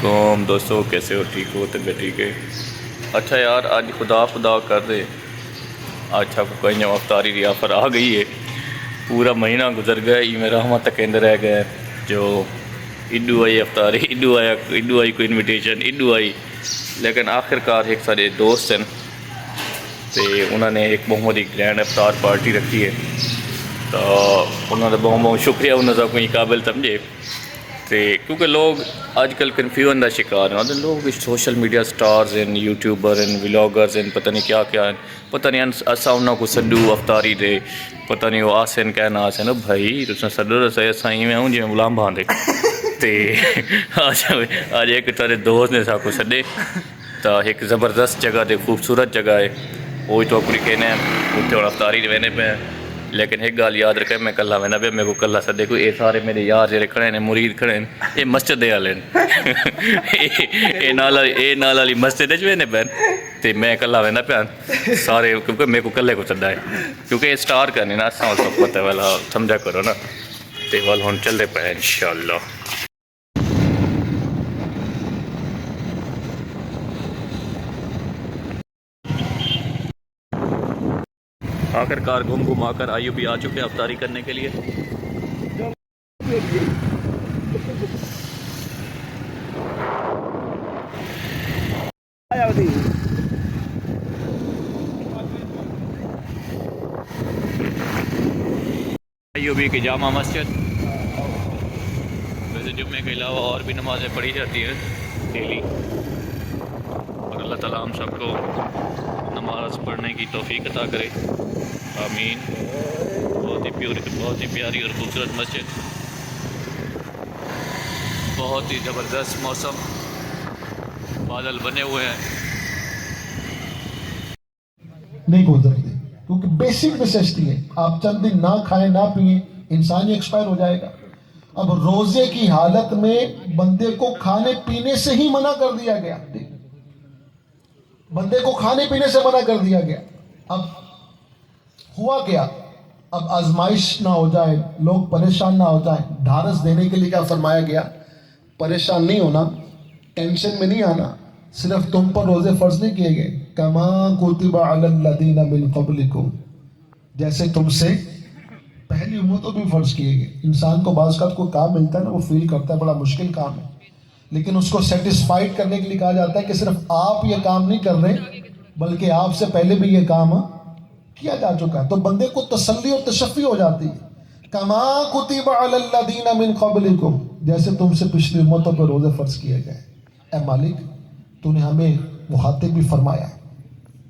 کم دوستو کیسے ہو؟ ٹھیک ہو؟ طبیعت ٹھیک ہے؟ اچھا یار، آج خدا کر دے اچھا کوئی نہ افطاری ریافر آ گئی ہے. پورا مہینہ گزر گیا، یہ میرا ہمہ تک اندر رہ گیا. جو ایڈو آئی افطاری، ایڈو آئی کوئی انویٹیشن، ایڈو آئی. لیکن آخر کار ایک سارے دوست ہیں تو انہوں نے ایک بہت ہی گرینڈ افطار پارٹی رکھی ہے. تو انہوں نے بہت شکریہ انہوں نے کوئی قابل سمجھے. کیونکہ لوگ آج کل کنفیوژن کا شکار ہیں. لوگ سوشل میڈیا سٹارز ہیں، یوٹیوبر ہیں، ولاگرز ہیں، پتہ نہیں کیا کیا ہیں. پتہ نہیں اساں انہوں کو سڈو افطاری دے، پتہ نہیں وہ آسن کہنا آسن. بھائی تُساں سڈو رسے سائیں میں ہوں جی غلام باندھے. آج ایک تارے دوست نے سا کو سڈے تو ایک زبردست جگہ دے، خوبصورت جگہ ہے. وہ چوکری کہنے ہیں اتنے اور افطاری وہنے پہ. لیکن ایک گال یاد رکھے، میں کلا وہنا پہ، میرے کو کلا سدے کوئی. یہ سارے میرے یار جڑے کھڑے ہیں، مرید کھڑے ہیں، یہ مسجد دے والے ہیں. یہ نال والی مسجد وہنے پہ تو میں کلا وہنا پہ سارے، کیونکہ میرے کو کلے کو سدا ہے. کیونکہ یہ سٹار کرنے نا اساں اس کو پتہ والا سمجھا کرو نا. تو وال ہوں چلتے پہ انشاءاللہ. آخر کار گھما کر آئیو بھی آ چکے افطاری کرنے کے لیے. ایوبی کی جامع مسجد. ویسے جمعے کے علاوہ اور بھی نمازیں پڑھی جاتی ہیں ڈیلی، اور اللہ تعالیٰ ہم سب کو نماز پڑھنے کی توفیق عطا کرے، آمین. بہت ہی پیاری اور خوبصورت مسجد، بہت ہی زبردست موسم، بادل بنے ہوئے ہیں. نہیں گزرتے کیونکہ بیسک نیسیسٹی ہے. آپ چند دن نہ کھائیں نہ پئیں، انسان ہی ایکسپائر ہو جائے گا. اب روزے کی حالت میں بندے کو کھانے پینے سے ہی منع کر دیا گیا. بندے کو کھانے پینے سے منع کر دیا گیا. اب ہوا کیا؟ اب آزمائش نہ ہو جائے، لوگ پریشان نہ ہو جائیں، ڈھارس دینے کے لیے کیا فرمایا گیا؟ پریشان نہیں ہونا، ٹینشن میں نہیں آنا. صرف تم پر روزے فرض نہیں کیے گئے، کما کتب علی الذین من قبلکم، جیسے تم سے پہلی امتوں بھی فرض کیے گئے. انسان کو بعض کا کوئی کام ملتا ہے نا، وہ فیل کرتا ہے بڑا مشکل کام ہے، لیکن اس کو سیٹسفائیڈ کرنے کے لیے کہا جاتا ہے کہ صرف آپ یہ کام نہیں کر رہے بلکہ آپ سے پہلے بھی یہ کام کیا جا چکا ہے. تو بندے کو تسلی اور تشفی ہو جاتی ہے. کما کتب علی الذین من قبلکم، جیسے تم سے پچھلی امتوں پہ روزے فرض کیے گئے. اے مالک، تو نے ہمیں مخاطب بھی فرمایا،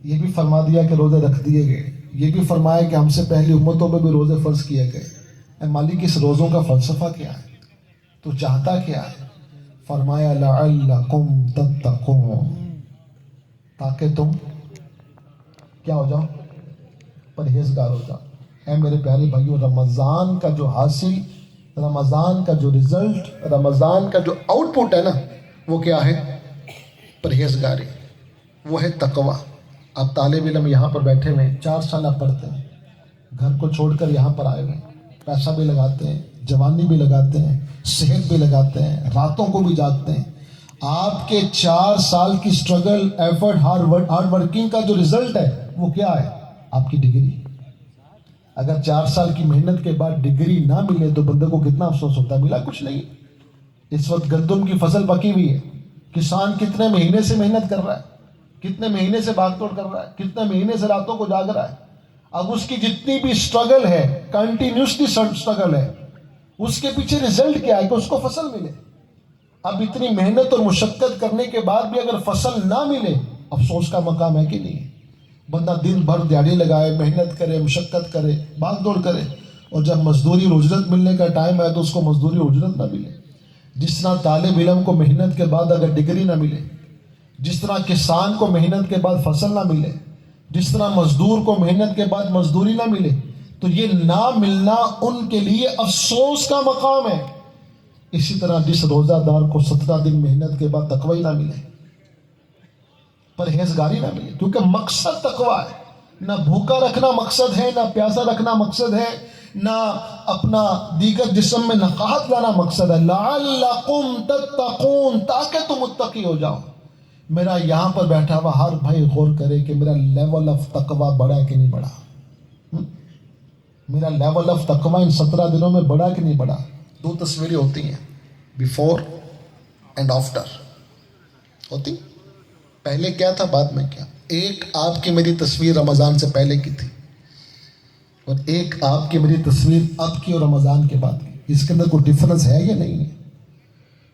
یہ بھی فرما دیا کہ روزے رکھ دیے گئے، یہ بھی فرمایا کہ ہم سے پہلی امتوں پہ بھی روزے فرض کیے گئے. اے مالک، اس روزوں کا فلسفہ کیا ہے؟ تو چاہتا کیا ہے؟ فرمایا لعلکم تتقون، تاکہ تم کیا ہو جاؤ؟ پرہیزگار ہو جاؤ. اے میرے پیارے بھائیو، رمضان کا جو حاصل، رمضان کا جو رزلٹ، رمضان کا جو آؤٹ پٹ ہے نا، وہ کیا ہے؟ پرہیزگاری، وہ ہے تقوی. آپ طالب علم یہاں پر بیٹھے ہوئے 4 سال آپ پڑھتے ہیں، گھر کو چھوڑ کر یہاں پر آئے ہوئے، پیسہ بھی لگاتے ہیں، جوانی بھی لگاتے ہیں، صحت بھی لگاتے ہیں، راتوں کو بھی جاگتے ہیں. آپ کے 4 سال کی سٹرگل، ایفرٹ، ہارڈ ورکنگ کا جو رزلٹ ہے وہ کیا ہے؟ آپ کی ڈگری. اگر 4 سال کی محنت کے بعد ڈگری نہ ملے تو بندے کو کتنا افسوس ہوتا ہے. ملا کچھ نہیں. اس وقت گندم کی فصل پکی ہوئی ہے، کسان کتنے مہینے سے محنت کر رہا ہے، کتنے مہینے سے بھاگ توڑ کر رہا ہے، کتنے مہینے سے راتوں کو جاگ رہا ہے. اب اس کی جتنی بھی سٹرگل ہے، کنٹینیوسلی سٹرگل ہے، اس کے پیچھے رزلٹ کیا ہے؟ کہ اس کو فصل ملے. اب اتنی محنت اور مشقت کرنے کے بعد بھی اگر فصل نہ ملے، افسوس کا مقام ہے کہ نہیں؟ بندہ دن بھر دیہڑی لگائے، محنت کرے، مشقت کرے، بھاگ دوڑ کرے، اور جب مزدوری اور اجرت ملنے کا ٹائم ہے تو اس کو مزدوری اور اجرت نہ ملے. جس طرح طالب علم کو محنت کے بعد اگر ڈگری نہ ملے، جس طرح کسان کو محنت کے بعد فصل نہ ملے، جس طرح مزدور کو محنت کے بعد مزدوری نہ ملے، تو یہ نہ ملنا ان کے لیے افسوس کا مقام ہے. اسی طرح جس روزہ دار کو 17 دن محنت کے بعد تقوی نہ ملے، پرہیزگاری نہ ملے، کیونکہ مقصد تقوی ہے. نہ بھوکا رکھنا مقصد ہے، نہ پیاسا رکھنا مقصد ہے، نہ اپنا دیگر جسم میں نقاہت لانا مقصد ہے. لعلکم تتقون, تاکہ تم متقی ہو جاؤ. میرا یہاں پر بیٹھا ہوا ہر بھائی غور کرے کہ میرا لیول آف تقوی بڑھا کہ نہیں بڑھا. میرا لیول آف تقوی ان 17 دنوں میں بڑھا کہ نہیں بڑھا. 2 تصویریں ہوتی ہیں, بیفور اینڈ آفٹر ہوتی. پہلے کیا تھا, بعد میں کیا. ایک آپ کی میری تصویر رمضان سے پہلے کی تھی, اور ایک آپ کی میری تصویر اب کی اور رمضان کے بعد کی. اس کے اندر کوئی ڈفرنس ہے یا نہیں ہے؟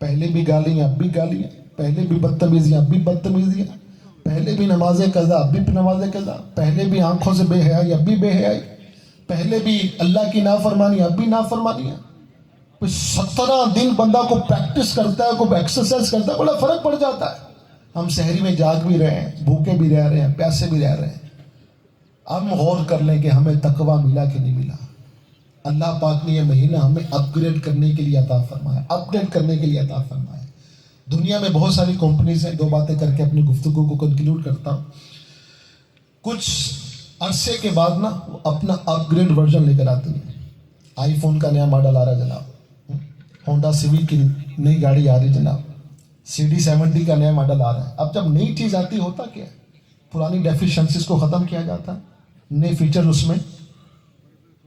پہلے بھی گالیاں اب بھی گالیاں, پہلے بھی بدتمیزیاں اب بھی بدتمیزیاں, پہلے بھی نماز قضا اب بھی نماز قضا, پہلے بھی آنکھوں سے بے حیائی اب بھی بے حیائی, پہلے بھی اللہ کی نافرمانی اب بھی نافرمانیاں. 17 دن بندہ کو پریکٹس کرتا ہے, کو ایکسرسائز کرتا ہے, بڑا فرق پڑ جاتا ہے. ہم سحری میں جاگ بھی رہے ہیں, بھوکے بھی رہ رہے ہیں, پیاسے بھی رہ رہے ہیں. ہم غور کر لیں کہ ہمیں تقویٰ ملا کہ نہیں ملا. اللہ پاک نے یہ مہینہ ہمیں اپ گریڈ کرنے کے لیے عطا فرمایا, اپ ڈیٹ کرنے کے لیے عطا فرمایا. دنیا میں بہت ساری کمپنیز ہیں, 2 باتیں کر کے اپنی گفتگو کو کنکلوڈ کرتا ہوں. کچھ عرصے کے بعد نا اپنا اپ گریڈ ورژن لے کر آتی ہیں. آئی فون کا نیا ماڈل آ رہا ہے جناب, ہونڈا سیوک کی نئی گاڑی آ رہی ہے جناب, CD70 کا نیا ماڈل آ رہا ہے. اب جب نئی چیز آتی ہوتا کیا, پرانی ڈیفیشنسیز کو ختم کیا جاتا ہے, نئے فیچر اس میں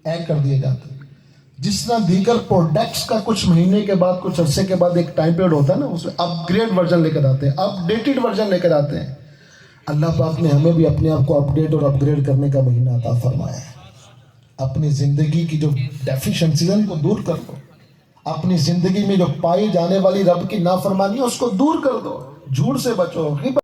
ایڈ کر دیے جاتے ہیں. جس طرح دیگر پروڈکٹس کا کچھ مہینے کے بعد, کچھ عرصے کے بعد ایک ٹائم پیریڈ ہوتا ہے نا, اس میں اپ گریڈ ورژن لے کر آتے ہیں, اپ ڈیٹڈ ورژن لے کر آتے ہیں. اللہ پاک نے ہمیں بھی اپنے آپ کو اپ ڈیٹ اور اپ گریڈ کرنے کا مہینہ عطا فرمایا ہے. اپنی زندگی کی جو ڈیفیشنسیز ہیں ان کو دور کر دو. اپنی زندگی میں جو پائی جانے والی رب کی نافرمانی ہے اس کو دور کر دو. جھوٹ سے بچو, غیبت